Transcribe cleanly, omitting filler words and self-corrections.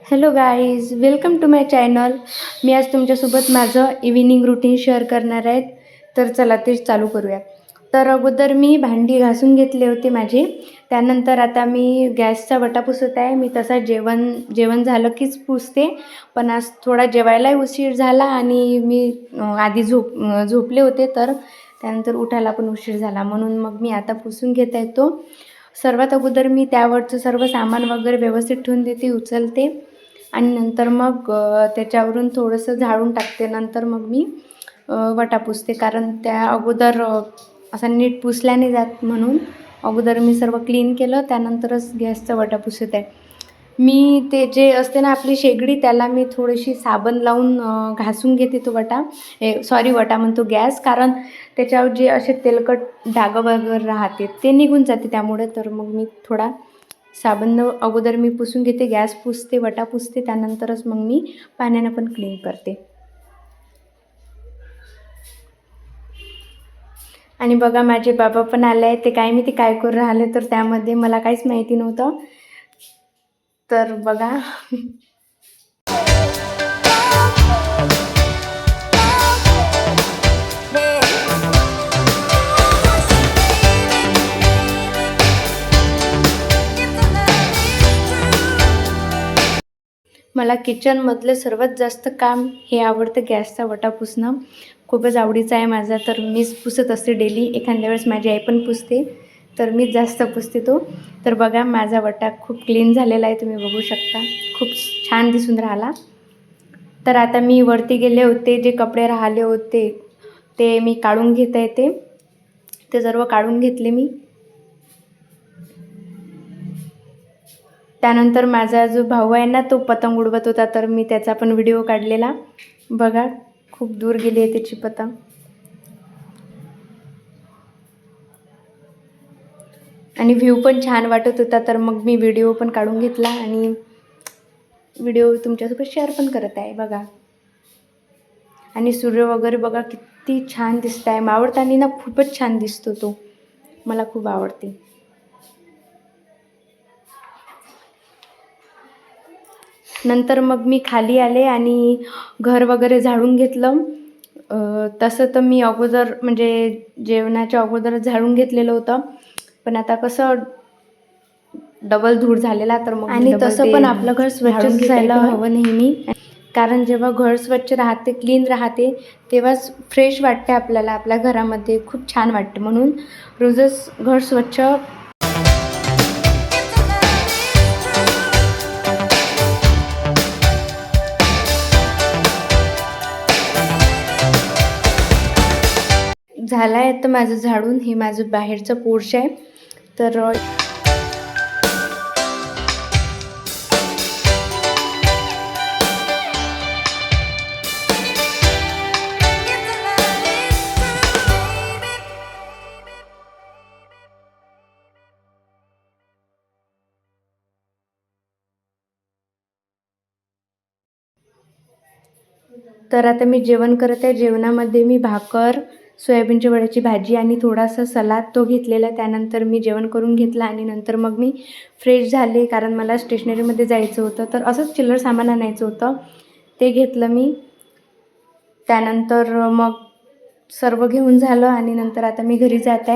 Hello guys, welcome to my channel. मी आज तुमच्यासोबत माझं इव्हिनिंग रुटीन शेअर करणार आहेत. तर चला ते चालू करूया. तर अगोदर मी भांडी घासून घेतले होते माझे. त्यानंतर आता मी गॅसचा वटा पुसत आहे. मी तसा जेवण झालं कीच पुसते, पण आज थोडा जेवायलाही उशीर झाला आणि मी आधी झोपले होते, तर त्यानंतर उठायला पण उशीर झाला, म्हणून मग मी आता पुसून घेत आहे तो. सर्वात अगोदर मी त्यावरचं सर्व सामान वगैरे व्यवस्थित ठेवून देते, उचलते आणि नंतर मग त्याच्यावरून थोडंसं झाडून टाकते. नंतर मग मी वटा पुसते, कारण त्या अगोदर असा नीट पुसल्याने जात, म्हणून अगोदर मी सर्व क्लीन केलं, त्यानंतरच गॅसचा वटा पुसत आहे. मी ते जे असते ना आपली शेगडी, त्याला मी थोडीशी साबण लावून घासून घेते तो वटा. वटा म्हणतो गॅस, कारण त्याच्यावर जे असे तेलकट डाग वगैरे राहते ते निघून जाते त्यामुळे. तर मग मी थोडा साबण अगोदर मी पुसून घेते, गॅस पुसते, वटा पुसते, त्यानंतरच मग मी पाण्यानं पण क्लीन करते. आणि बघा माझे बाबा पण आले आहेत. ते काय करू राहिले, तर त्यामध्ये मला काहीच माहिती नव्हतं. तर बघा मला किचनमधलं सर्वात जास्त काम हे आवडतं, गॅसचा वटा पुसणं. खूपच आवडीचं आहे माझा, तर मीच पुसत असते डेली. एखाद्या वेळेस माझी आई पण पुसते, तर मीच जास्त पुसते तो. तर बघा माझा वटा खूप क्लीन झालेला आहे, तुम्ही बघू शकता, खूप छान दिसून राहिला. तर आता मी वरती गेले होते, जे कपडे राहिले होते ते मी काढून घेत आहे. ते सर्व काढून घेतले मी. त्यानंतर माझा जो भाऊ आहे ना, तो पतंग उडवत होता, तर मी त्याचा पण व्हिडिओ काढलेला. बघा खूप दूर गेली आहे त्याची पतंग. आणि व्ह्यू पण छान वाटत होता, तर मग मी व्हिडिओ पण काढून घेतला आणि व्हिडिओ तुमच्यासोबत शेअर पण करत आहे. बघा, आणि सूर्य वगैरे बघा किती छान दिसत आहे. मावळताना ना खूपच छान दिसतो तो, मला खूप आवडते. नंतर मग मी खाली आले आणि घर वगैरे झाडून घेतलं. तसं तर मी अगोदर म्हणजे जेवणाच्या अगोदरच झाडून घेतलेलं होतं, पण आता कसं डबल धूळ झालेला, तर मग आणि तसं पण आपलं घर स्वच्छ दिसायला हवं नेहमी. कारण जेव्हा घर स्वच्छ राहते, क्लीन राहते, तेव्हाच फ्रेश वाटते आपल्याला, आपल्या घरामध्ये खूप छान वाटते. म्हणून रोजच घर स्वच्छ झालं आहे. तर माझं झाडून, हे माझं बाहेरचं पोर्च आहे. तर आता मी जेवण करत आहे. जेवणामध्ये मी भाकर, सोयाबीनच्या वड्याची भाजी आणि थोडासा सलाद तो घेतलेला. त्यानंतर मी जेवण करून घेतलं आणि नंतर मग मी फ्रेश झाले, कारण मला स्टेशनरीमध्ये जायचं होतं, तर असंच चिल्लर सामान आणायचं होतं, ते घेतलं मी. त्यानंतर मग सर्व घेऊन झालं आणि नंतर आता मी घरी जात आहे.